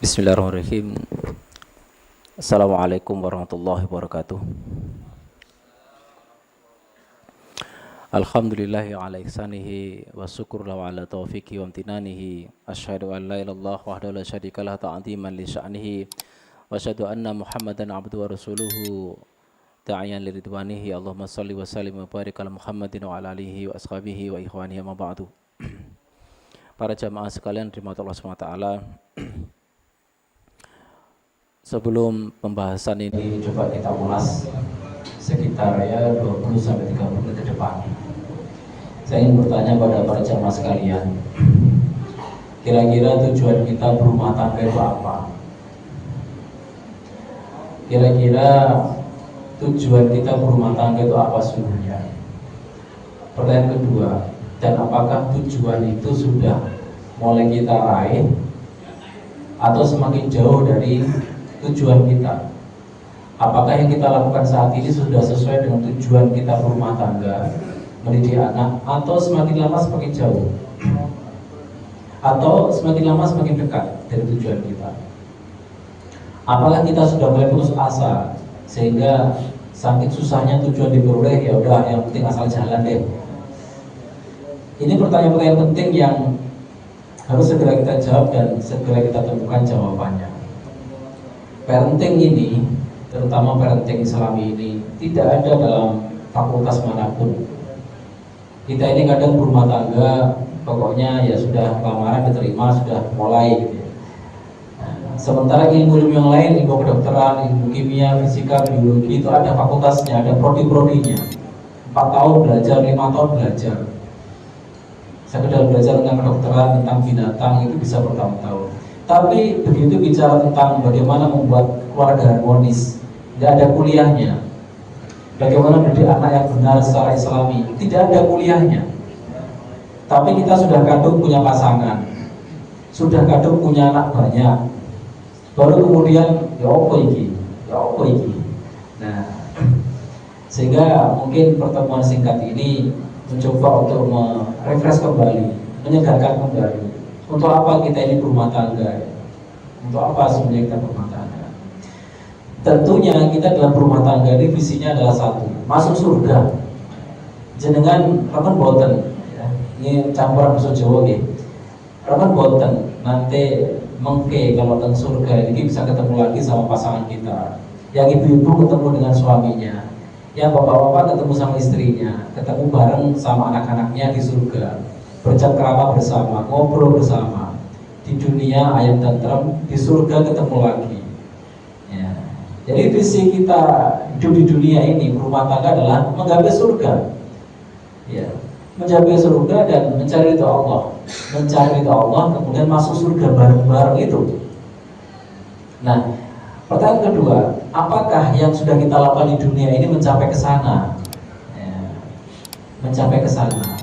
Bismillahirrahmanirrahim. Assalamualaikum warahmatullahi wabarakatuh. Alhamdulillahi ala ihsanihi wa syukur lahu ala taufiqi wa amtinanihi. Asyhadu an la ilaha illallah wahdahu la syarika lahu ta'ziman li sya'nihi wa asyhadu anna Muhammadan abduhu wa rasuluhu da'iyan li ridwanihi. Allahumma shalli wa sallim wa barik ala Muhammadin wa ala alihi wa ashabihi wa ikhwanihi ma ba'du. Para jamaah sekalian dirahmati Allah Subhanahu wa taala. Sebelum pembahasan ini coba kita ulas sekitar 20 sampai 30 menit ke depan. Saya ingin bertanya pada para jamaah sekalian, kira-kira tujuan kita berumah tangga itu apa? Kira-kira tujuan kita berumah tangga itu apa sesungguhnya? Pertanyaan kedua, dan apakah tujuan itu sudah mulai kita raih atau semakin jauh dari tujuan kita? Apakah yang kita lakukan saat ini sudah sesuai dengan tujuan kita berumah tangga, mendidik anak, atau semakin lama semakin jauh, atau semakin lama semakin dekat dari tujuan kita? Apakah kita sudah mulai putus asa sehingga saking susahnya tujuan diperoleh, ya udah yang penting asal jalan deh? Ini pertanyaan-pertanyaan penting yang harus segera kita jawab dan segera kita temukan jawabannya. Parenting ini, terutama parenting Islami ini, tidak ada dalam fakultas manapun. Kita ini kadang berumah tangga, pokoknya ya sudah lamaran diterima, sudah mulai gitu ya. Sementara ilmu-ilmu yang lain, ilmu kedokteran, ilmu kimia, fisika, biologi itu ada fakultasnya, ada prodi-prodinya. 4 tahun belajar, 5 tahun belajar. Sekedar belajar tentang kedokteran, tentang binatang itu bisa bertahun-tahun. Tapi begitu bicara tentang bagaimana membuat keluarga harmonis, tidak ada kuliahnya. Bagaimana mendidik anak yang benar secara Islami, tidak ada kuliahnya. Tapi kita sudah kadung punya pasangan, sudah kadung punya anak banyak, baru kemudian ya apa iki. Nah, sehingga mungkin pertemuan singkat ini mencoba untuk merefresh kembali, menyegarkan kembali. Untuk apa kita ini berumah tangga? Untuk apa sebenarnya kita berumah tangga? Tentunya kita dalam berumah tangga ini visinya adalah satu, masuk surga. Jenengan ramen boten, ya. Ini campuran bahasa Jawa nggih. Ramen boten nanti mengke kalau teng surga ini bisa ketemu lagi sama pasangan kita. Yang ibu-ibu ketemu dengan suaminya, yang bapak-bapak ketemu sama istrinya, ketemu bareng sama anak-anaknya di surga. Bercengkrama bersama, ngobrol bersama. Di dunia ayam tentrem, di surga ketemu lagi ya. Jadi visi kita hidup di dunia ini berumah tangga adalah menggapai surga ya. Mencapai surga dan mencari ridha Allah. Mencari ridha Allah kemudian masuk surga bareng-bareng itu. Nah, pertanyaan kedua, apakah yang sudah kita lakukan di dunia ini mencapai ke sana ya, mencapai ke sana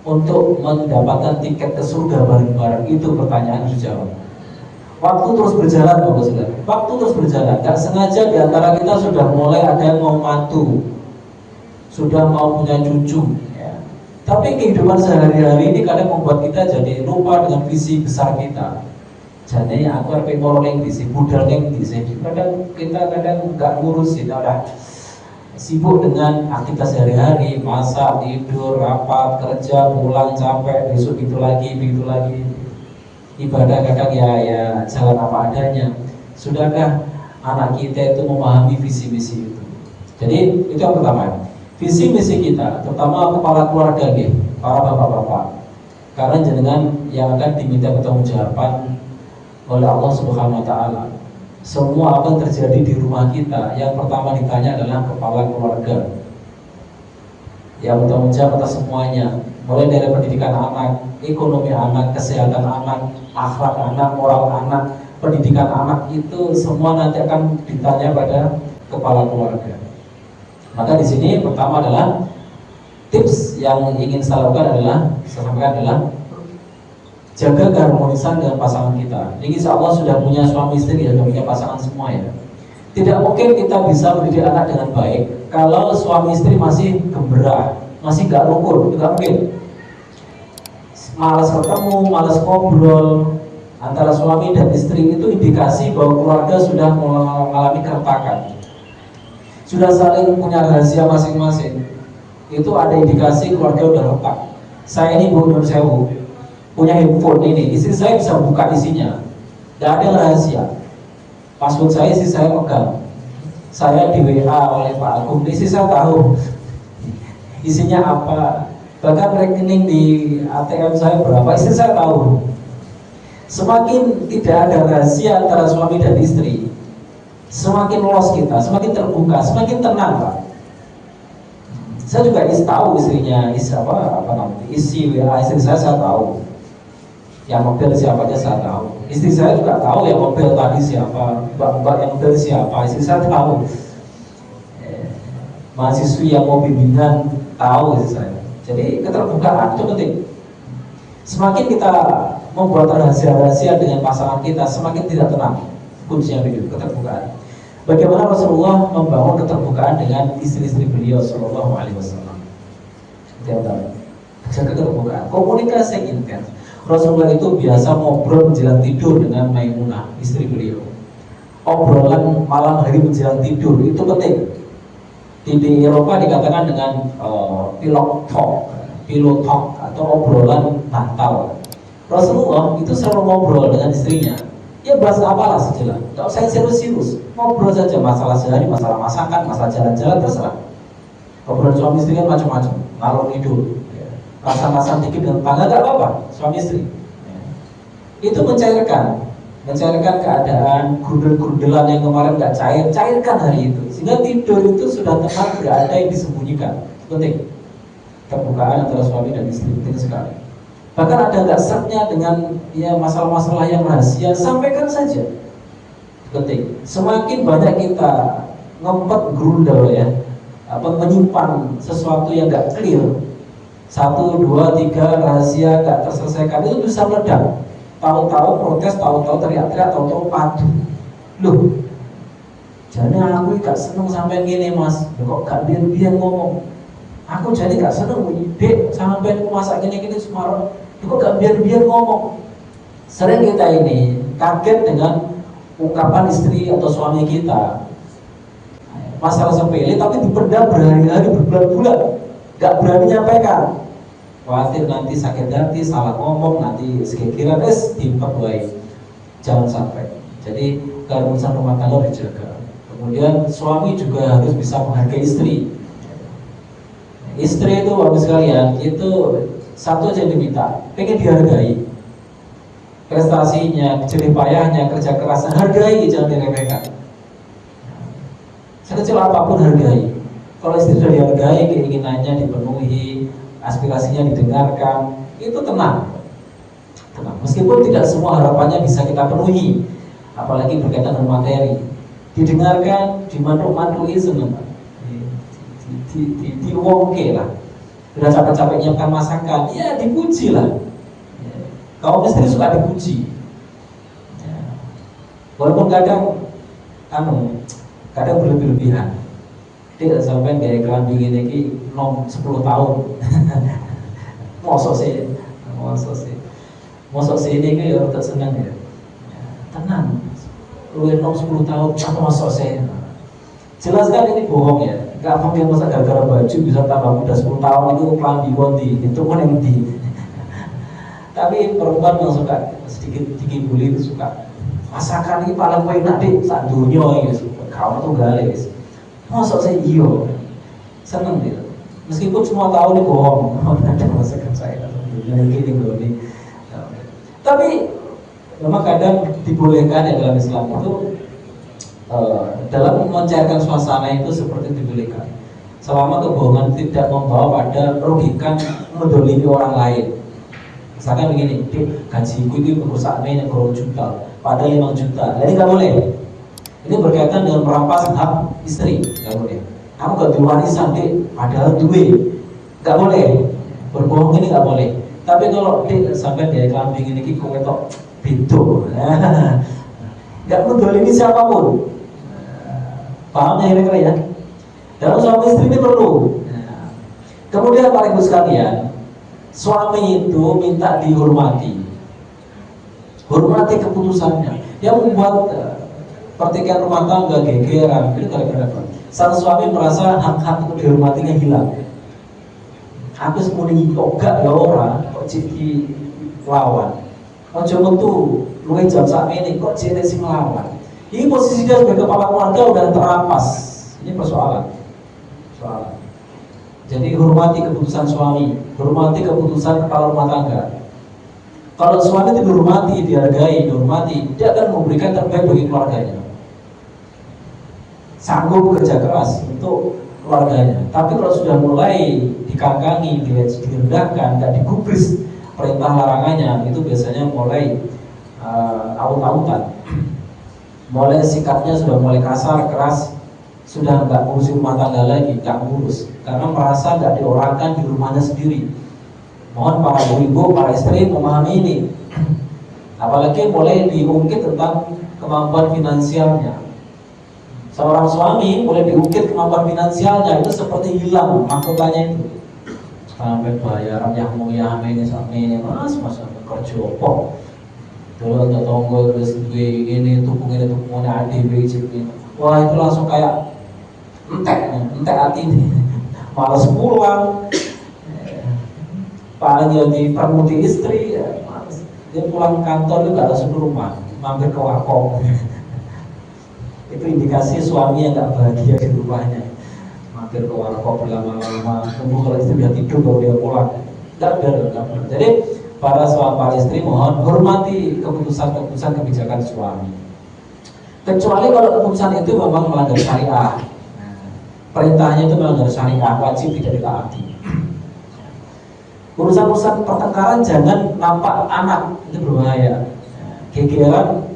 untuk mendapatkan tiket ke surga bareng-bareng? Itu pertanyaan harus dijawab. Waktu terus berjalan, Bapak Saudara. Waktu terus berjalan. Gak sengaja di antara kita sudah mulai ada yang mau mantu, sudah mau punya cucu. Ya. Tapi kehidupan sehari-hari ini kadang membuat kita jadi lupa dengan visi besar kita. Jadi aku harus pengen visi, budal yang visi. Kadang kita nggak ngurusin, udah sibuk dengan aktivitas sehari-hari, masak, tidur, rapat, kerja, pulang capek, besok itu lagi. Ibadah kadang ya jalan apa adanya. Sudahkah anak kita itu memahami visi misi itu? Jadi itu yang pertama. Visi misi kita, terutama kepala keluarga nih, para bapak-bapak. Karena jenengan yang akan diminta pertanggungjawaban oleh Allah Subhanahu wa taala. Semua apa yang terjadi di rumah kita, yang pertama ditanya adalah kepala keluarga. Yang bertanggung jawab atas semuanya, mulai dari pendidikan anak, ekonomi anak, kesehatan anak, akhlak anak, moral anak, pendidikan anak, itu semua nanti akan ditanya pada kepala keluarga. Maka di sini pertama adalah tips yang ingin saya lakukan adalah jaga keharmonisan dengan pasangan kita. Ini insya Allah sudah punya suami istri ya, sudah punya pasangan semua ya. Tidak mungkin kita bisa mendidik anak dengan baik kalau suami istri masih gemerah, masih gak rukun, itu gak mungkin. Malas ketemu, malas ngobrol, antara suami dan istri itu indikasi bahwa keluarga sudah mengalami keretakan, sudah saling punya rahasia masing-masing. Itu ada indikasi keluarga udah retak. Saya ini Bu Nur Sewu punya handphone ini, istri saya bisa buka isinya, tidak ada rahasia. Password saya istri saya pegang. Saya di WA oleh Pak Agung, istri saya tahu isinya apa. Bahkan rekening di ATM saya berapa, istri saya tahu. Semakin tidak ada rahasia antara suami dan istri, semakin luas kita, semakin terbuka, semakin tenang Pak. Saya juga tahu istrinya, isi WA istri saya tahu. Yang mobil siapa aja saya tahu. Istri saya juga tahu yang mobil tadi siapa, mbak yang mobil siapa, istri saya tahu. Mahasiswi yang mau bimbingan tahu istri saya. Jadi keterbukaan itu penting. Semakin kita membuat rahasia-rahasia dengan pasangan kita, semakin tidak tenang. Kuncinya begitu, keterbukaan. Bagaimana Rasulullah membangun keterbukaan dengan istri-istri beliau Shallallahu Alaihi Wasallam? Jaga keterbukaan, komunikasi intens. Rasulullah itu biasa ngobrol menjelang tidur dengan Maimunah, istri beliau. Obrolan malam hari menjelang tidur itu penting. Di Eropa dikatakan dengan pillow talk atau obrolan bantal. Rasulullah itu selalu ngobrol dengan istrinya. Ya bahas apalah sejelas, tidak usah serius-serius, ngobrol saja masalah sehari, masalah masakan, masalah jalan-jalan, terserah. Obrolan suami istri kan macam-macam, ngalor ngidul. Rasa-rasa dikit dengan tangga gak apa-apa, suami istri. Itu mencairkan keadaan, grundel-grundelan yang kemarin gak cair, cairkan hari itu. Sehingga tidur itu sudah tenang, gak ada yang disembunyikan. Penting. Keterbukaan antara suami dan istri penting sekali. Bahkan ada gak sertnya dengan masalah-masalah yang rahasia, sampaikan saja. Penting. Semakin banyak kita ngempet grundel menyimpan sesuatu yang gak clear, 1, 2, 3 rahasia gak terselesaikan, itu bisa meledak. Tahu-tahu protes, tahu-tahu teriak-teriak, tahu-tahu padu. Loh, jadi aku gak seneng sampai gini mas, kok gak biar ngomong. Aku jadi gak seneng, dek sampai aku masak gini-gini semarang, kok gak biar ngomong. Sering kita ini kaget dengan ungkapan istri atau suami kita. Masalah sepele tapi dipendam berhari-hari, berbulan-bulan, gak berani nyampaikan. Khawatir nanti sakit hati, salah ngomong, nanti sekikiran diperbaiki. Jangan sampai. Jadi keharusan rumah tangga dijaga. Kemudian suami juga harus bisa menghargai istri. Istri itu bagus sekalian, itu satu aja yang diminta, pengen dihargai. Prestasinya, jerih payahnya, kerja kerasnya, hargai, jangan diremehkan. Sekecil apapun hargai. Kalau istri sudah dihargai, keinginannya dipenuhi, aspirasinya didengarkan, itu tenang. Meskipun tidak semua harapannya bisa kita penuhi, apalagi berkaitan dengan materi. Didengarkan, dimantuk-mantui senang, diwongke lah. Sudah capek-capek nyiapkan masakan, ya dipuji lah. Kaum istri suka dipuji. Walaupun kadang berlebih-lebihan. Tidak sampai gaya kelambi ini nom 10 tahun. Mosok sih ini ya tak senang ya. Tenang. Lu nom 10 tahun apa mosok sih? Jelas kan ini bohong ya. Gak mungkin masa gara-gara baju bisa tambah muda 10 tahun itu kelambi konti. Itu kan yang di. Tapi perempuan yang suka sedikit dikibuli itu suka. Masakan ini paling enak deh sak dunia gitu. Kamu tuh galis. Masuk saya iyo, seneng dia. Meskipun semua tahu ini bohong, ada masakan saya gini. Tapi memang kadang dibolehkan ya dalam Islam itu dalam mencairkan suasana itu seperti dibolehkan. Selama kebohongan tidak membawa pada merugikan, mendolimi orang lain. Misalkan begini, gajiku itu perusahaannya yang 2 juta, padahal 5 juta, jadi nggak boleh. Ini berkaitan dengan merampas hak istri, nggak boleh. Kamu gak diwarisan deh, padahal duit, nggak boleh. Berbohong ini nggak boleh. Tapi kalau sampai dia kambing ini kau ketok pintu, nggak mendolimi siapapun. Paham ya kira-kira ya? Dalam suami istri ini perlu. Kemudian Bapak Ibu sekalian, suami itu minta dihormati. hormati keputusannya. Yang membuat pertikaian rumah tangga gegeran itu gara-gara apa? Sang suami merasa hak-hak itu dihormatinya hilang. Aku semuanya yoga ya orang kok jadi lawan. Ojo metu luwe jam sak ini kok jadi sing lawan. Ini posisi dia sebagai kepala keluarga udah terampas. Ini persoalan. Jadi hormati keputusan suami, hormati keputusan kepala rumah tangga. Kalau suami dihormati, dihargai, dihormati, dia akan memberikan terbaik bagi keluarganya. Sanggup bekerja keras untuk keluarganya. Tapi kalau sudah mulai dikangkangi, direndahkan, tidak digubris perintah larangannya, itu biasanya mulai aut-autan. Mulai sikapnya sudah mulai kasar, keras, sudah nggak ngurusin rumah tangga lagi, nggak ngurus, karena merasa nggak diorangkan di rumahnya sendiri. Mohon para ibu, para istri memahami ini. Apalagi mulai diungkit tentang kemampuan finansialnya. Seorang suami boleh diungkit kemampuan finansialnya, itu seperti hilang mahkotanya itu. Sampai bayaran yang mau ini sampai ini mas kerja apa? Dulu ada tonggo terus ini tukung adik ini. Wah itu langsung kayak entek hati ini. Malas pulang. Paling jadi permudi istri ya, malas. Dia pulang kantor itu gak langsung ke rumah, mampir ke warkop. Itu indikasi suami yang gak bahagia di rumahnya. Mampir ke warkop lama-lama, tunggu kalau istri udah tidur baru dia pulang. Gak benar. Jadi para istri mohon hormati keputusan kebijakan suami. Kecuali kalau keputusan itu memang melanggar syariah. Perintahnya itu melanggar syariah, wajib tidak ditaati. Urusan-urusan pertengkaran jangan nampak anak, itu berbahaya. Gegeran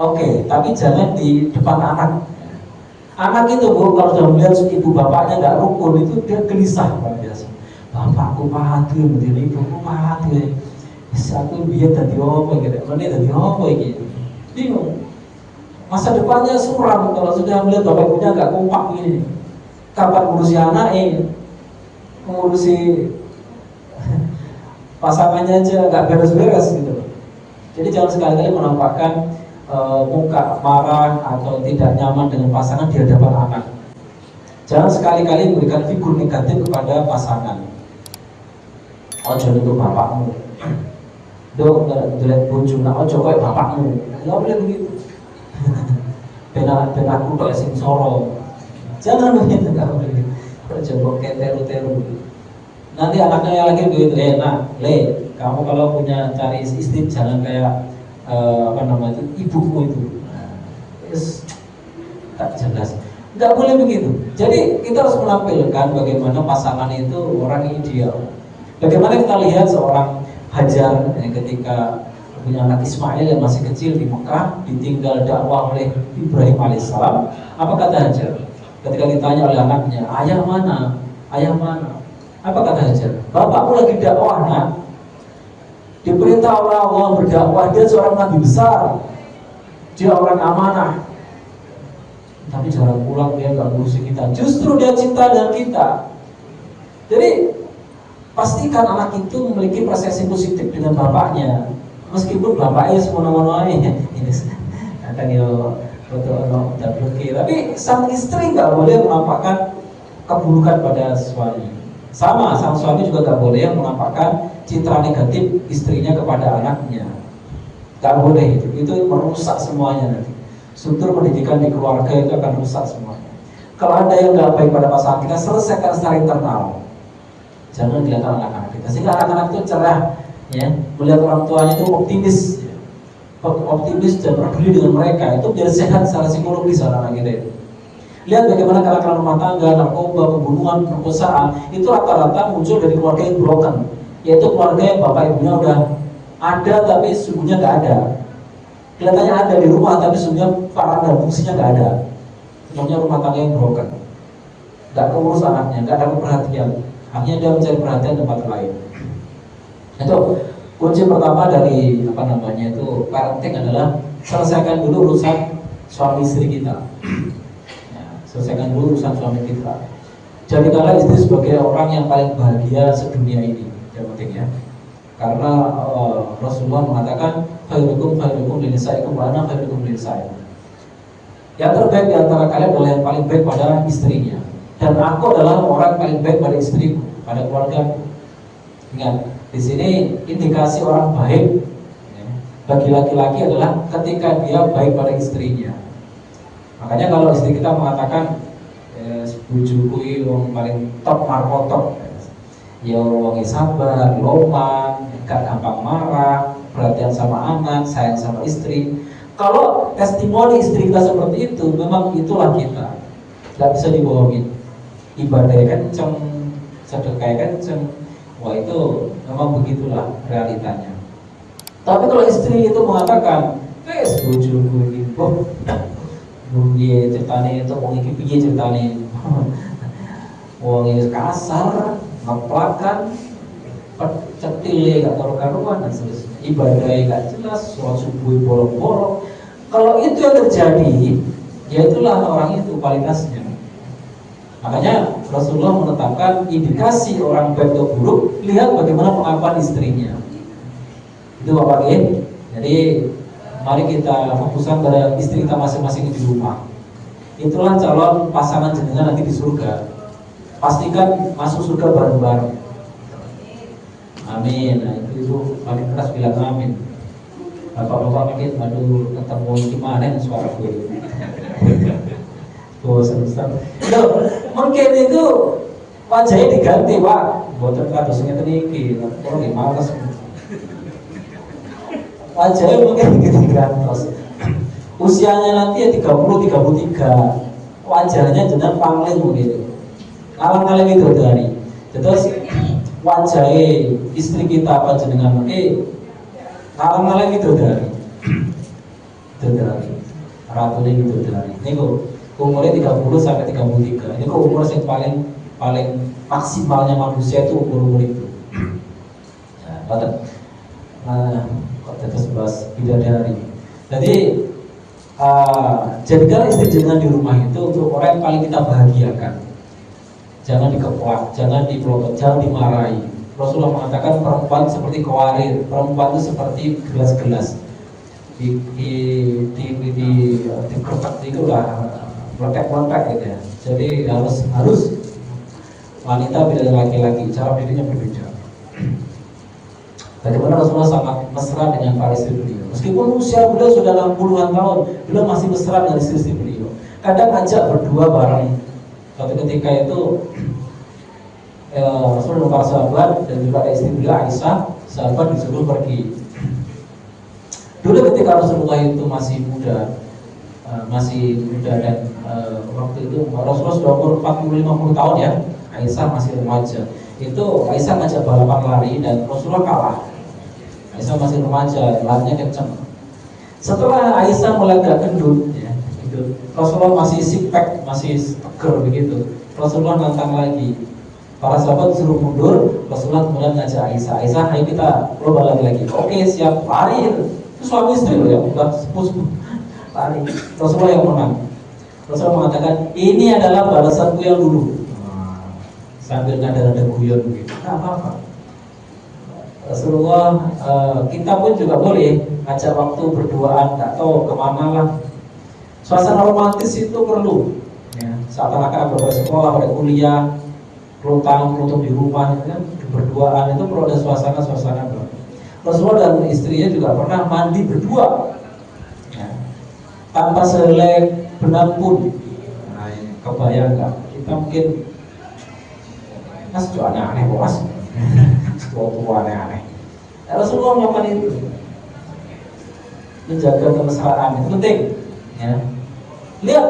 oke, tapi jangan di depan anak. Anak itu bu, kalau sudah melihat ibu bapaknya nggak rukun, itu dia gelisah luar biasa. Bapakku patuh, begini, ibuku patuh. Aku biar tadi apa gitu, mana tadi apa gitu. Bingung. Masa depannya suram kalau sudah melihat bapak ibunya nggak kompak ini. Kapan ngurusi anak ngurusi pasangannya aja nggak beres-beres gitu. Jadi jangan sekali-kali menampakkan muka marah atau tidak nyaman dengan pasangan di hadapan anak. Jangan sekali-kali memberikan figur negatif kepada pasangan. Ojo untuk bapakmu. Dok, jelek bojo nak ojo koyo bapakmu. Enggak boleh begitu. Ben aku tok sing soro. Jangan begitu, enggak boleh. Ojo kok teru-teru. Nanti anaknya yang lagi begitu, kamu kalau punya cari istri jangan kayak ibumu itu. Tak jelas. Enggak boleh begitu. Jadi kita harus menampilkan bagaimana pasangan itu orang ideal. Bagaimana kita lihat seorang Hajar ketika punya anak Ismail yang masih kecil di Mekah, ditinggal dakwah oleh Ibrahim alaihissalam. Apa kata Hajar? Ketika ditanya oleh anaknya, ayah mana? Apa kata Hajar? Bapakmu lagi dakwah nak. Diperintah oleh Allah berdakwah, dia seorang nabi besar, dia orang amanah. Tapi jarang pulang, dia nggak ngurusi kita. Justru dia cinta dengan kita. Jadi pastikan anak itu memiliki persepsi positif dengan bapaknya, meskipun bapaknya semena-mena ini akan foto tapi sang istri nggak boleh menampakkan keburukan pada suami. Sama, sang suami juga nggak boleh menampakkan citra negatif istrinya kepada anaknya. Nggak boleh itu merusak semuanya nanti. Struktur pendidikan di keluarga itu akan rusak semuanya. Kalau ada yang nggak baik pada pasangan kita, selesaikan secara internal. Jangan kelihatan anak-anak kita, sehingga anak-anak itu cerah, ya, melihat orang tuanya itu optimis dan peduli dengan mereka, itu biar sehat secara psikologis anak-anak kita itu. Lihat bagaimana karakter rumah tangga, narkoba, pembunuhan, perkosaan, itu rata-rata muncul dari keluarga yang broken, yaitu keluarga yang bapak ibunya udah ada tapi sungguhnya nggak ada. Kelihatannya ada di rumah tapi sungguhnya peran dan fungsinya nggak ada. Semuanya rumah tangga yang broken, nggak keurus anaknya, nggak ada perhatian. Akhirnya dia mencari perhatian tempat lain. Itu kunci pertama dari parenting adalah selesaikan dulu urusan suami istri kita. Ya, selesaikan dulu urusan suami kita. Jadikanlah istri sebagai orang yang paling bahagia sedunia ini. Yang penting ya. Karena Rasulullah mengatakan khairukum linisaikum wa ana khairukum linisaikum. Yang terbaik di antara kalian adalah yang paling baik pada istrinya, dan aku adalah orang paling baik pada istriku, pada keluarga. Ingat, di sini indikasi orang baik bagi laki-laki adalah ketika dia baik pada istrinya. Makanya kalau istri kita mengatakan bojoku wong paling top markotop, ya wong sabar, loman, gak gampang marah, perhatian sama anak, sayang sama istri. Kalau testimoni istri kita seperti itu, memang itulah kita, gak bisa dibohongin. Ibadahnya kenceng, sedekahnya kenceng, wah itu memang begitulah realitanya. Tapi kalau istri itu mengatakan, bojoku ini piye ceritane itu wong iki piye ceritane wong iki kasar, ngeplakan, cetile gak karu-karuan dan seterusnya, ibadahnya gak jelas, sholat subuh bolong-bolong. Kalau itu yang terjadi, ya itulah orang itu kualitasnya. Makanya Rasulullah menetapkan indikasi orang baik atau buruk, lihat bagaimana pengakuan istrinya. Itu Bapak ya. Jadi mari kita fokuskan pada istri kita masing-masing di rumah. Itulah calon pasangan jenengan nanti di surga. Pastikan masuk surga bareng-bareng. Amin. Nah itu paling keras bilang amin. Bapak-bapak mungkin aduh ketemu gimana suara gue. Bosan Ustaz. Loh, mungkin itu wajahnya diganti Pak. Boten kadosnya teniki. Kalau nggih males. Wajahnya mungkin gantos. Usianya nanti ya 30-33. Wajahnya jeneng pangling begitu. Kalang-kalang itu dari. Terus wajahnya istri kita apa jenengan mungkin kalang-kalang itu dari. Itu dari. Ratunya itu dari. Ini kok umurnya 30 sampai 33. Ini kok umur yang paling maksimalnya manusia itu umur itu. Nah, terus bahas bidadari. Jadi jadikan istri jenengan di rumah itu untuk orang yang paling kita bahagiakan. Jangan dikeplak, jangan diprotot, jangan dimarahi. Rasulullah mengatakan perempuan seperti kawarir, perempuan itu seperti gelas-gelas dikertak itu lah meletek-meletek gitu ya. Jadi harus wanita beda dengan laki-laki, cara dirinya berbeda. Bagaimana Rasulullah sangat mesra dengan para istri beliau. Meskipun usia beliau sudah 60-an tahun, beliau masih mesra dengan istri beliau. Kadang ajak berdua bareng. Suatu ketika itu Rasulullah para sahabat dan juga istri beliau Aisyah, sahabat disuruh pergi. Dulu ketika Rasulullah itu masih muda dan waktu itu Rasulullah sudah umur 40-50 tahun ya, Aisyah masih remaja. Itu Aisyah ngajak balapan lari dan Rasulullah kalah. Aisyah masih remaja, larinya kenceng. Setelah Aisyah mulai agak gendut, ya, gendut, Rasulullah masih six pack, masih tegar begitu. Rasulullah nantang lagi. Para sahabat suruh mundur, Rasulullah kemudian ngajak Aisyah. Aisyah, ayo kita lomba lagi. Oke, siap, lari. Itu suami istri loh ya, udah sepuh lari. Rasulullah yang menang. Rasulullah mengatakan, ini adalah balasanku yang dulu. Sambil nada-nada guyon begitu. Nah, apa-apa. Rasulullah, kita pun juga boleh ngajak waktu berduaan, nggak tahu kemana lah. Suasana romantis itu perlu. Ya, saat anak-anak bersekolah, pada kuliah, pelutang di rumah, kan, berduaan itu perlu ada suasana-suasana. Rasulullah dan istrinya juga pernah mandi berdua, ya, tanpa sehelai benang pun. Nah, kebayang nggak? Kita mungkin mas itu aneh-aneh bos, tua aneh-aneh. Rasulullah melakukan itu, menjaga kemesraan itu penting. Ya. Lihat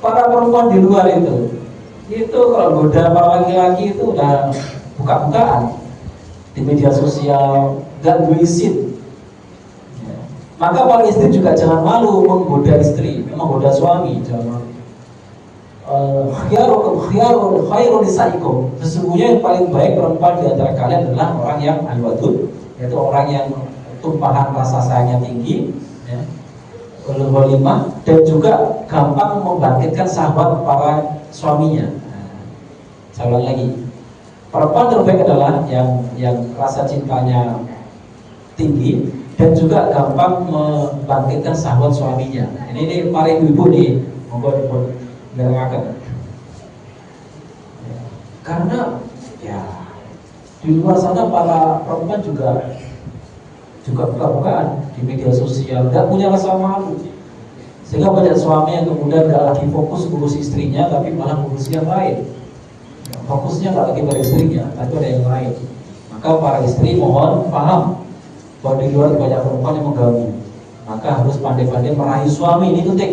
para perempuan di luar itu kalau goda para laki-laki itu udah buka-bukaan di media sosial, gak izin. Ya. Maka para istri juga jangan malu menggoda istri, menggoda suami, jangan malu. Khairul nisaikum. Sesungguhnya yang paling baik perempuan di antara kalian adalah orang yang alwadud, yaitu orang yang tumpahan rasa sayangnya tinggi, ya, walimah, dan juga gampang membangkitkan sahabat para suaminya. Saya ulang lagi, perempuan terbaik adalah yang rasa cintanya tinggi dan juga gampang membangkitkan syahwat suaminya. Ini para ibu-ibu nih, monggo dipun ngerengaken. Karena ya di luar sana para perempuan juga buka-bukaan di media sosial, nggak punya rasa malu, sehingga banyak suami yang kemudian nggak lagi fokus ngurus istrinya, tapi malah ngurus yang lain. Fokusnya nggak lagi pada istrinya, tapi ada yang lain. Maka para istri mohon paham bahwa di luar banyak perempuan yang mengganggu, maka harus pandai-pandai meraih suami. Ini penting.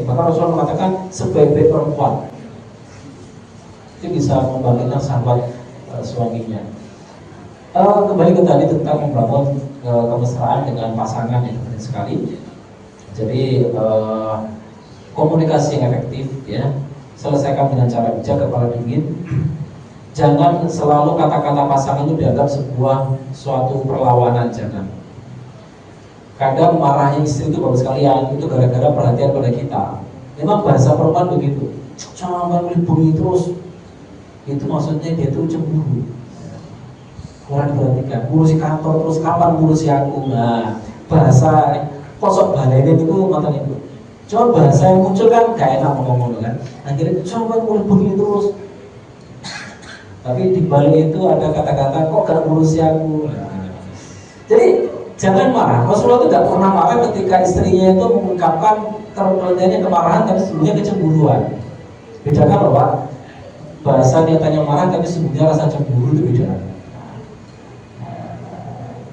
Maka Rasulullah mengatakan sebaik-baik perempuan itu bisa membangkitkan sahabat suaminya. Kembali ke tadi tentang membangun kemesraan dengan pasangan yang penting sekali. Jadi komunikasi yang efektif, ya, selesaikan dengan cara bijak, kepala dingin. Jangan selalu kata-kata pasangan itu dianggap suatu perlawanan, jangan. Kadang marahnya istri itu bagus sekalian, itu gara-gara perhatian pada kita. Memang bahasa perempuan begitu. Jangan melibungi terus. Itu maksudnya dia itu cemburu. Kurang diperhatikan, ngurusi kantor terus, kapan ngurusi aku. Nah, bahasa kosok balenin itu macam itu. Cuma bahasa yang muncul kan gak enak ngomong kan. Akhirnya coba melibungi terus. Tapi di balik itu ada kata-kata kok gak ngurusi aku. Jadi jangan marah. Rasulullah itu gak pernah marah ketika istrinya itu mengungkapkan kelebihannya kemarahan tapi sebenarnya kecemburuan. Bedakan loh Pak. Bahasa nyatanya marah tapi sebenarnya rasa cemburu itu beda.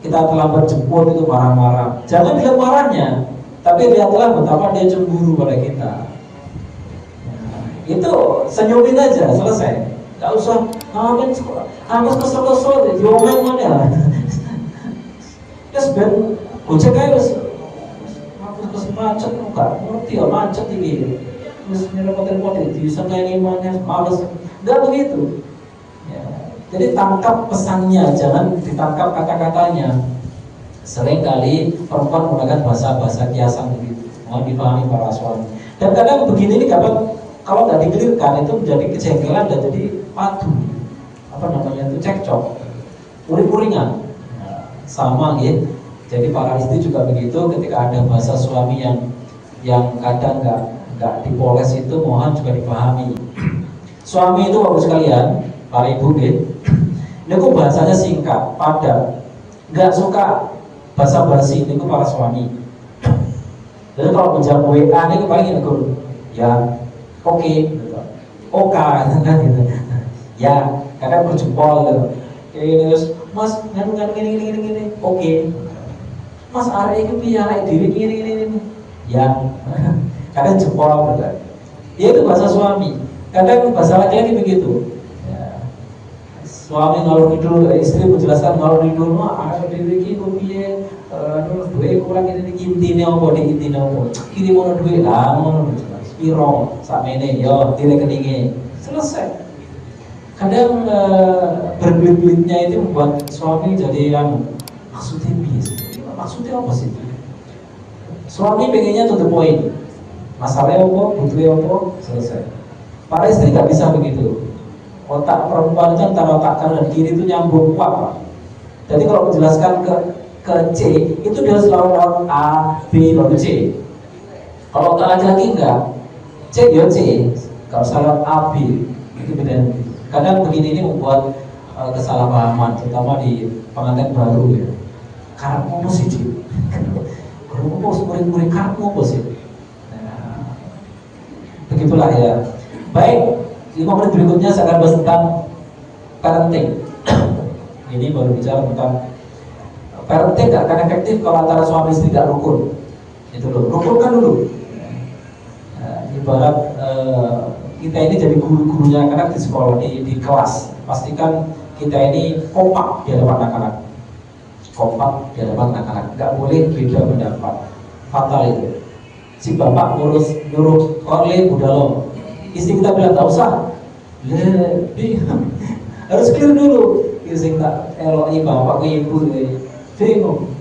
Kita terlambat jemput itu marah-marah. Jangan lihat marahnya, tapi lihatlah betapa dia cemburu pada kita. Itu senyumin aja, selesai. Gak usah harus kesel-kesel diomel mana. Terus ben gojek aja harus macet enggak ngerti ya macet ini. Terus nyerempet-nyerempet bisa nyanyi mana males. Enggak begitu. Ya. Jadi tangkap pesannya, jangan ditangkap kata-katanya. Seringkali perempuan menggunakan bahasa-bahasa kiasan begitu. Mohon dipahami para suami. Dan kadang begini ini kalau nggak dikelirkan itu menjadi kejengkelan dan jadi padu. Apa namanya itu cekcok, uring-uringan. Nah, sama gitu. Jadi para istri juga begitu. Ketika ada bahasa suami yang kadang nggak dipoles itu, mohon juga dipahami. Suami itu bagus sekalian, para ibu gitu. Ini kok bahasanya singkat, padat, nggak suka basa-basi. Ini kok para suami. Jadi kalau menjawab WA ini paling ini ya oke, oke, gitu. Ya, kadang berjempol gitu. Terus, Mas, nganu gini, oke. Mas Ari itu piye diri gini. Ya, kadang jempol gitu. Ya itu bahasa suami. Kadang bahasa laki-laki begitu. Ya. Suami ngalor ngidul, istri menjelaskan ngalor ngidul, mah ada diri iki kok piye, duwe kurang ini intine apa kiri mono duwe lah ngono piro sakmene yo di rekeninge selesai. Kadang berbelit-belitnya itu membuat suami jadi maksudnya piye sih? Maksudnya apa sih? Suami pengennya to the point. Masalahnya apa, butuhnya apa, selesai. Para istri nggak bisa begitu. Otak perempuan itu antara otak kanan dan kiri itu nyambung kuat. Jadi kalau menjelaskan ke C itu dia selalu lewat A, B, lalu C. Kalau otak laki-laki enggak, C ya C. Kalau salah A, B itu beda. Kadang begini ini membuat kesalahpahaman, terutama di pengantin baru ya. Karakmu apa sih C? Karakmu apa sih? Murid-murid karakmu apa sih? Nah, begitulah ya. Baik, 5 menit berikutnya saya akan bahas tentang parenting. Ini baru bicara tentang parenting gak akan efektif kalau antara suami istri gak rukun. Itu loh, rukunkan dulu. Nah, ibarat kita ini jadi guru-gurunya anak-anak di sekolah, di kelas. Pastikan kita ini kompak di hadapan anak-anak. Kompak di hadapan anak-anak. Gak boleh beda pendapat. Fatal itu. Si bapak nyuruh korle budalo. Istri kita bilang tak usah. Harus clear dulu. Istri tak eloi bapak ke ibu. Bingung.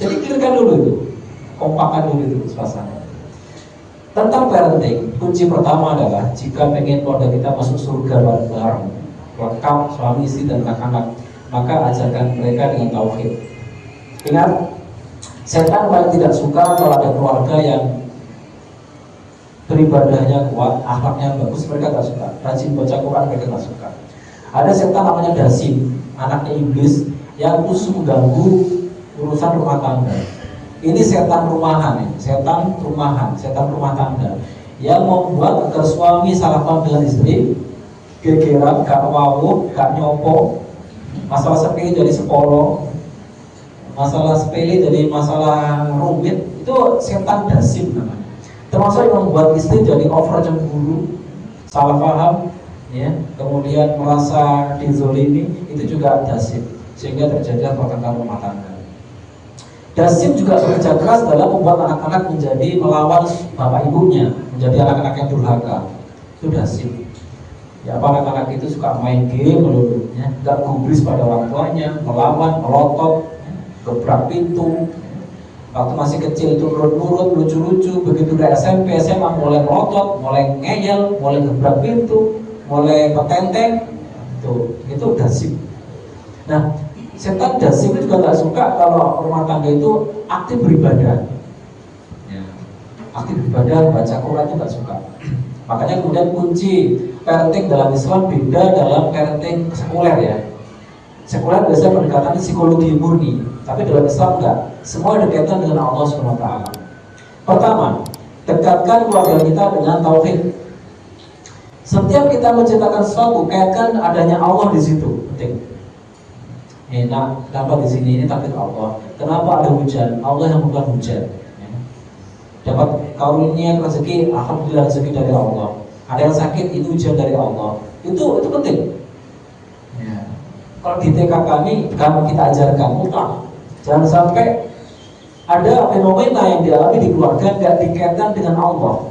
Jadi clearkan dulu itu. Kompakkan dulu itu suasana. Tentang parenting, kunci pertama adalah jika pengen keluarga kita masuk surga bareng-bareng, lengkap suami istri dan anak-anak, maka ajarkan mereka dengan tauhid. Ingat, setan paling tidak suka kalau ada keluarga yang beribadahnya kuat, akhlaknya bagus, mereka tak suka. Rajin baca Quran, mereka tak suka. Ada setan namanya Dasim, anaknya iblis, yang khusus mengganggu urusan rumah tangga. Ini setan rumahan, setan rumahan, setan rumah tangga, yang membuat agar suami salah paham dengan istri, gegeran, gak wawuh, gak nyopo, masalah sepele jadi sepolo, masalah sepele jadi masalah rumit. Itu setan Dasim namanya. Termasuk yang membuat istri jadi over cemburu, salah paham, ya, kemudian merasa dizolimi, itu juga Dasim, sehingga terjadi pertengkaran rumah tangga. Dasim juga bekerja keras dalam membuat anak-anak menjadi melawan bapak ibunya, menjadi anak-anak yang durhaka. Itu Dasim. Ya, anak-anak itu suka main game melulu, ya, gak gubris pada orang tuanya, melawan, melotot, ya, gebrak pintu. Waktu masih kecil itu nurut-nurut, lucu-lucu. Begitu udah SMP, SMA mulai melotot, mulai ngeyel, mulai gebrak pintu, mulai petenteng. Itu Dasim. Nah, setan Dasim juga gak suka kalau rumah tangga itu aktif beribadah, ya, aktif beribadah, baca Quran juga gak suka. Makanya kemudian kunci parenting dalam Islam beda dalam parenting sekuler, ya. Sekuler biasanya pendekatannya psikologi murni, tapi dalam Islam enggak. Semua berkaitan dengan Allah SWT. Pertama, dekatkan keluarga kita dengan tauhid. Setiap kita menciptakan sesuatu, kaitkan adanya Allah di situ. Penting. Nah, kenapa di sini ini takdir Allah? Kenapa ada hujan? Allah yang membuat hujan. Ya. Dapat karunia rezeki, alhamdulillah rezeki dari Allah. Ada yang sakit, itu hujan dari Allah. Itu penting. Ya. Kalau di TK kami kita ajarkan mutlak, jangan sampai ada fenomena yang dialami di keluarga tidak dikaitkan dengan Allah.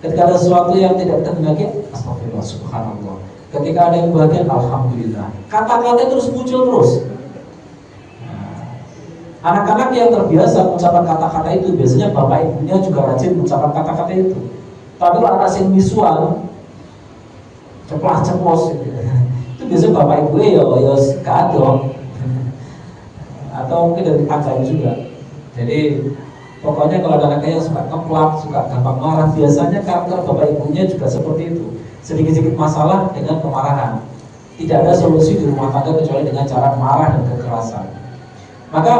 Ketika ada sesuatu yang tidak kita kendaki, astagfirullah, subhanallah. Ketika ada yang bahagia, alhamdulillah. Kata-kata terus muncul terus. Anak-anak yang terbiasa mengucapkan kata-kata itu, biasanya bapak ibunya juga rajin mengucapkan kata-kata itu. Tapi kalau anak sing visual, ceplas-ceplos itu biasanya bapak ibu ya kado. Atau mungkin dari pacarnya juga. Jadi pokoknya kalau ada anaknya yang suka keplak, suka gampang marah, biasanya karakter bapak ibunya juga seperti itu. Sedikit-sedikit masalah dengan kemarahan. Tidak ada solusi di rumah tangga kecuali dengan cara marah dan kekerasan. Maka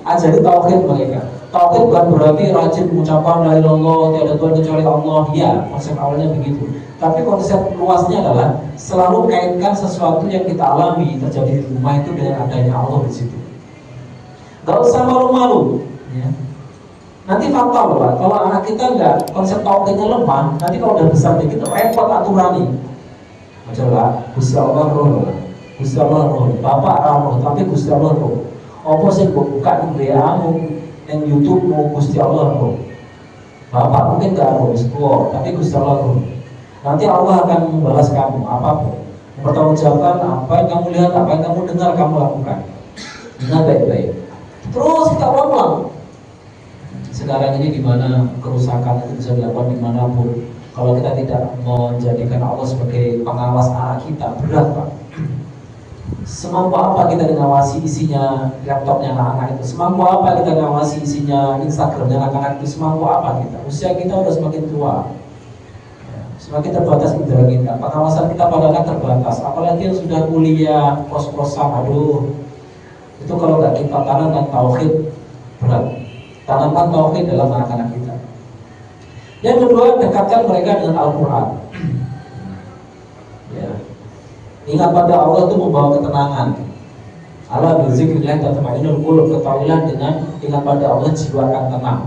ajari tauhid mereka. Tauhid bukan berarti rajin mengucapkan la ilaha illallah, tiada Tuhan kecuali Allah. Ya, konsep awalnya begitu. Tapi konsep luasnya adalah selalu kaitkan sesuatu yang kita alami terjadi di rumah itu dengan adanya Allah di situ. Gak usah malu-malu, ya. Nanti fatal loh, Pak. Kalau anak kita enggak konsep tauhidnya lemah, nanti kalau udah besar dikit repot aturani. Majalah Gusti Allah roh, Gusti Allah roh, Bapak roh, tapi Gusti Allah roh. Apa sih buka di WA-mu, yang YouTube mau Gusti Allah roh. Bapak mungkin gak roh, tapi Gusti Allah roh. Nanti Allah akan membalas kamu apapun, mempertanggungjawabkan apa yang kamu lihat, apa yang kamu dengar, kamu lakukan. Ingat baik-baik. Terus kita ulang. Sekarang ini di mana kerusakan itu bisa dilakukan dimanapun. Kalau kita tidak menjadikan Allah sebagai pengawas anak kita, berat, Pak. Semampu apa kita mengawasi isinya laptopnya anak-anak itu? Semampu apa kita mengawasi isinya Instagramnya anak-anak itu? Semampu apa kita? Usia kita udah semakin tua, semakin terbatas indera kita. Pengawasan kita pada anak terbatas. Apalagi yang sudah kuliah, kos-kosan, aduh. Itu kalau nggak kita tanamkan tauhid, berat. Tanamkan tauhid dalam anak-anak kita. Yang kedua, dekatkan mereka dengan Al-Quran. Ya. Ingat pada Allah itu membawa ketenangan. Allah berzikrillah tatma'innul qulub. Ketahuilah dengan ingat pada Allah jiwa akan tenang.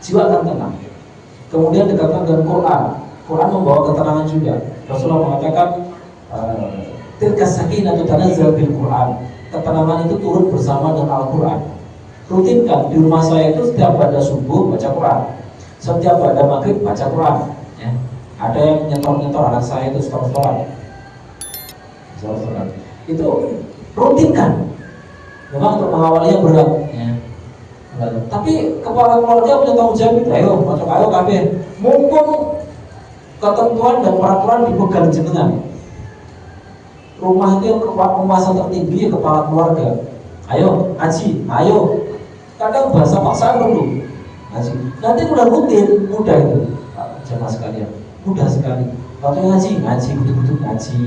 Jiwa akan tenang. Kemudian dekatkan dengan Quran. Quran membawa ketenangan juga. Rasulullah mengatakan, tilka sakinatu tanazzal bil Quran. Ketenangan itu turun bersama dengan Al-Quran. Rutinkan di rumah saya itu setiap pada subuh baca Quran, setiap pada maghrib baca Quran. Ya. Ada yang nyetor anak saya itu setor-setoran. Itu rutinkan. Memang untuk mengawalnya berat. Ya. Tapi kepala keluarga punya tanggung jawab itu. Ayo, masuk ayo kabeh. Mumpung ketentuan dan peraturan dipegang jenengan. Rumah itu yang kekuasaan tertinggi ya kepala keluarga. ayo ngaji, ayo. Kadang bahasa paksaan dulu ngaji. Nanti udah rutin, mudah itu jamaah sekalian, mudah sekali. Waktu ngaji betul-betul ngaji.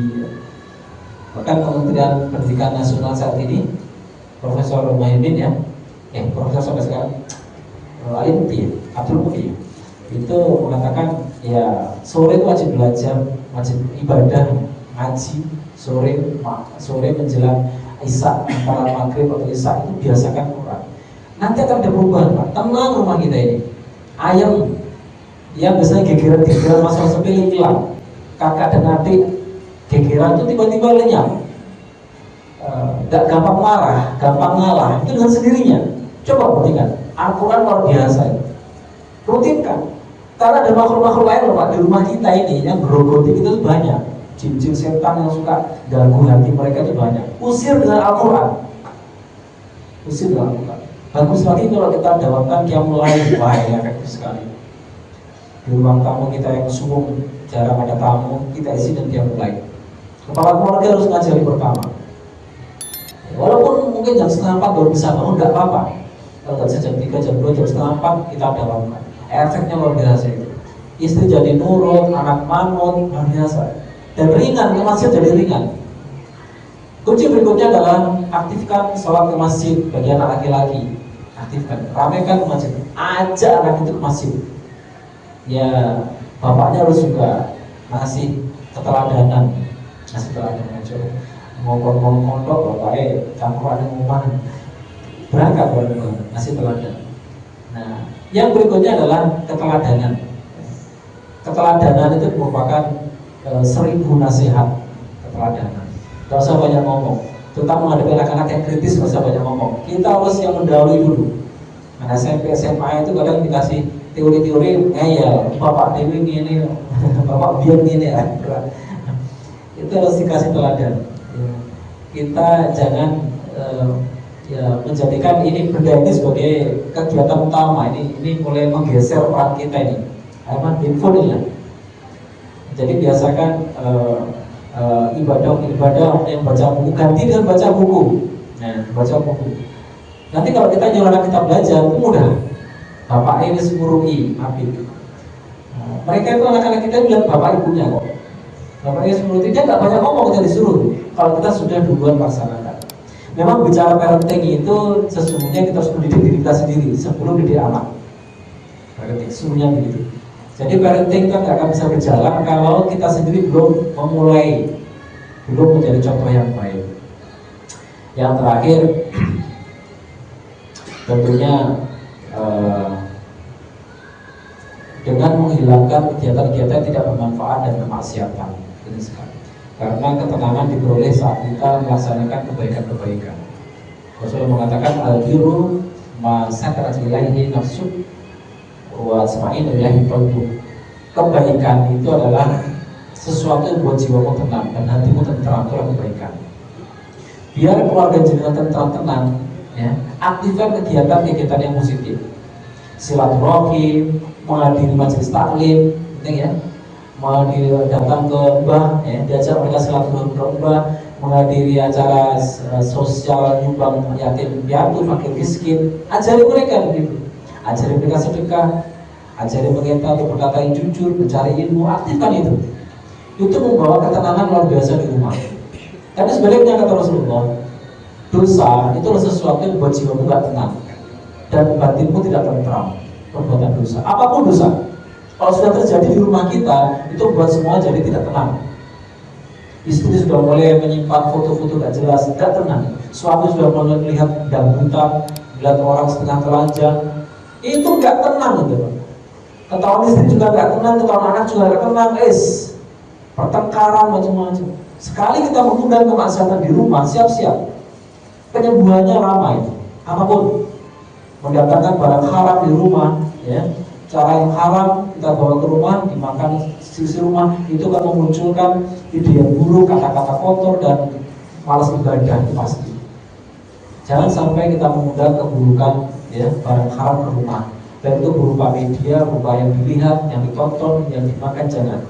Bahkan Kementerian Pendidikan Nasional saat ini, Profesor Muhaimin ya, Profesor sampai sekarang Ali Muti, Abdul Muti itu mengatakan ya sore itu wajib belajar, wajib ibadah, ngaji sore menjelang Isya, antara maghrib atau Isya itu biasakan Quran. Nanti akan ada perubahan, Pak. Tenang rumah kita ini. Ayam yang biasanya gegeran masalah sepele hilang. Kakak dan adik gegeran itu tiba-tiba lenyap. Gak gampang marah, gampang ngalah, itu dengan sendirinya. Coba perhatikan, Al-Quran luar biasa itu. Rutinkan. Karena ada makhluk-makhluk lain loh Pak di rumah kita ini yang berogoti kita itu banyak. Jin-jin setan yang suka ganggu hati mereka itu banyak. Usir dengan Al-Quran. Usir dengan Al-Quran. Bagus lagi kalau kita dawatkan qiyamul lail, wah ya bagus sekali. Di ruang tamu kita yang sumuk, jarang ada tamu, kita isi dan qiyamul lail. Kepala keluarga harus ngajari pertama. Walaupun mungkin jam 3:30 baru bisa bangun, nggak apa-apa. Kalau nggak bisa jam 3, jam 2, jam 3:30 kita dawatkan. Efeknya luar biasa itu. Istri jadi nurut, anak manut, luar biasa. Dan ringan, ke masjid jadi ringan. Kunci berikutnya adalah aktifkan sholat ke masjid bagi anak laki-laki. Aktifkan, ramaikan ke masjid, ajak anak itu ke masjid. Ya, bapaknya harus juga ngasih keteladanan, ngomong mondok bapaknya campuran rumah berangkat ngasih teladan. Nah, yang berikutnya adalah keteladanan. Keteladanan itu merupakan 1000 nasihat keteladanan. Gak usah banyak ngomong, terutama menghadapi anak-anak yang kritis, gak usah banyak ngomong. Kita harus yang mendahului dulu. Nah, SMP, SMA itu kadang dikasih teori-teori ngeyel, bapak dewi ini, bapak biar ini ya. Itu harus dikasih teladan. Kita jangan menjadikan ini benda ini sebagai kegiatan utama. Ini mulai menggeser peran kita ini. Emang info ya. Jadi biasakan ibadah yang baca buku, ganti dengan baca buku. Nah, baca buku. Nanti kalau kita nyuruh anak kita belajar, itu mudah. Bapak ini semurui, Habib. Mereka itu anak-anak kita bilang bapak ibunya kok. Bapaknya semurui, dia nggak banyak ngomong, kita disuruh. Kalau kita sudah duluan laksanakan. Memang bicara parenting itu sesungguhnya kita harus mendidik diri kita sendiri sebelum didik anak. Parenting sesungguhnya begitu. Jadi parenting itu nggak akan bisa berjalan kalau kita sendiri belum menjadi contoh yang baik. Yang terakhir, tentunya dengan menghilangkan kegiatan-kegiatan yang tidak bermanfaat dan kemaksiatan. Ini sekali. Karena ketenangan diperoleh saat kita melaksanakan kebaikan-kebaikan. Rasulullah mengatakan al-birru ma sakara ilaihi nafsu wa semain ilahi qalbu. Kebaikan itu adalah sesuatu yang buat jiwamu tenang dan hatimu tentram, itulah kebaikan. Biar keluarga jenengan tenang, ya, aktifkan kegiatan-kegiatan yang positif. Silaturahim, menghadiri majelis taklim, penting ya. Datang ke mbah, ya, diajak mereka silaturahim ke mbah, menghadiri acara sosial nyumbang yatim piatu, fakir miskin, ajari mereka begitu. Ajari mereka sedekah, ajari mereka untuk berkata yang jujur, mencari ilmu, aktifkan itu. Itu membawa ketenangan luar biasa di rumah. Tapi sebaliknya kata Rasulullah, dosa itu adalah sesuatu yang buat jiwamu gak tenang dan batinmu tidak tentram. Perbuatan dosa, apapun dosa, kalau sudah terjadi di rumah kita, itu buat semua jadi tidak tenang. Istri sudah mulai menyimpan foto-foto gak jelas, gak tenang. Suami sudah mulai melihat dangdutan, melihat orang setengah telanjang, itu gak tenang gitu. Ketahuan istri juga gak tenang, ketahuan anak juga gak tenang, pertengkaran macam-macam. Sekali kita mengundang kemaksiatan di rumah, siap-siap penyembuhannya lama itu. Apapun, mendatangkan barang haram di rumah, ya, cara yang haram kita bawa ke rumah, dimakan sisi rumah, itu akan memunculkan ide yang buruk, kata-kata kotor dan malas ibadah itu pasti. Jangan sampai kita mengundang keburukan, ya, barang haram ke rumah. Dan itu berupa media, berupa yang dilihat, yang ditonton, yang dimakan, jangan.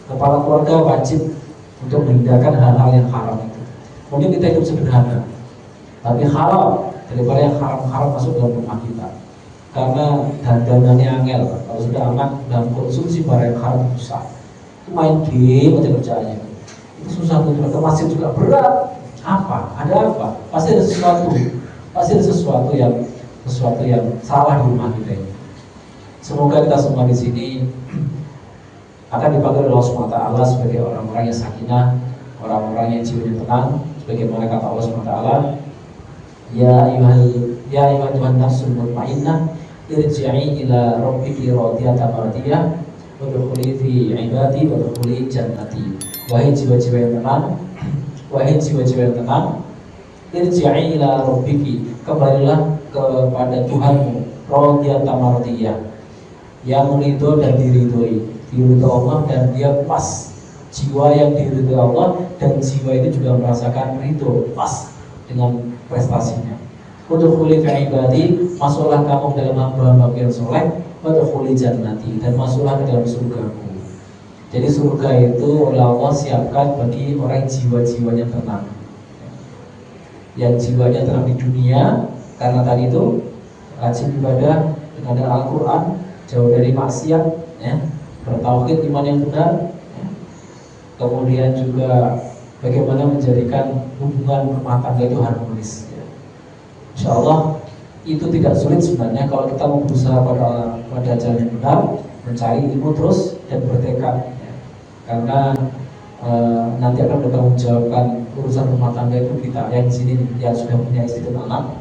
Kepala keluarga wajib untuk menghindarkan hal-hal yang haram itu. Mungkin kita hidup sederhana. tapi halal daripada yang haram-haram masuk dalam rumah kita. Karena dandanannya angel, kalau sudah aman dan konsumsi barang yang haram itu susah. Itu main game aja kerjaannya. Itu susah tuh, ke masjid juga berat. Apa? Ada apa? Pasti ada sesuatu. Pasti ada sesuatu yang salah di rumah kita ini. Semoga kita semua di sini akan dipanggil Allah SWT sebagai orang-orang yang sakinah, orang-orang yang jiwanya tenang, sebagaimana kata Allah SWT, ya ayyuhan nafsul mutmainnah irji'i ila rabbiki radiyatan mardiyah wadkhuli fi ibadi wadkhuli jannati. Wahai jiwa-jiwa yang tenang, wahai jiwa-jiwa yang tenang, irji'i ila rabbiki, kembalilah kepada Tuhanmu, radiyatan mardiyah, yang ridho dan diridhoi. Diridhoi Allah dan dia pas. Jiwa yang diridhoi Allah dan jiwa itu juga merasakan ridho, pas dengan prestasinya. Udkhuli fi ibadi, masuklah kamu dalam hamba-hamba yang soleh, wadkhuli jannati, dan masuklah ke dalam surgaku. Jadi surga itu oleh Allah siapkan bagi orang jiwa-jiwanya tenang, yang jiwanya tenang di dunia karena tadi itu rajin ibadah dengan Al-Quran, jauh dari maksiat, ya, bertauhid, iman yang benar, ya. Kemudian juga bagaimana menjadikan hubungan rumah tangga itu harmonis, ya. Insya Allah itu tidak sulit sebenarnya kalau kita mau berusaha pada jalan yang benar, mencari ilmu terus dan bertekad, ya. Karena nanti akan bertanggung jawabkan urusan rumah tangga itu kita yang di sini yang sudah punya istri dan anak,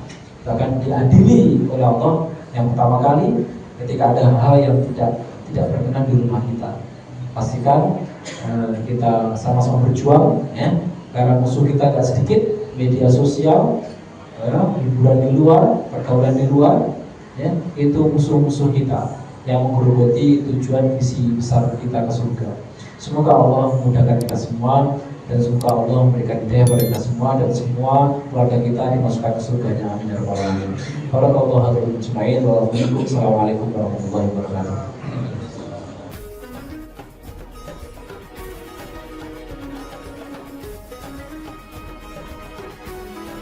bahkan diadili oleh Allah yang pertama kali ketika ada hal yang tidak berkenan di rumah kita. Pastikan kita sama-sama berjuang, ya, karena musuh kita gak sedikit, media sosial, hiburan di luar, pergaulan di luar, ya, itu musuh-musuh kita yang menggerogoti tujuan visi besar kita ke surga. Semoga Allah memudahkan kita semua dan semoga Allah memberikan hidayah kepada kita semua dan semua keluarga kita dimasukkan ke surganya. Amin ya rabbal alamin. Barakallahu fiikum ajmain. Wassalamualaikum warahmatullahi wabarakatuh.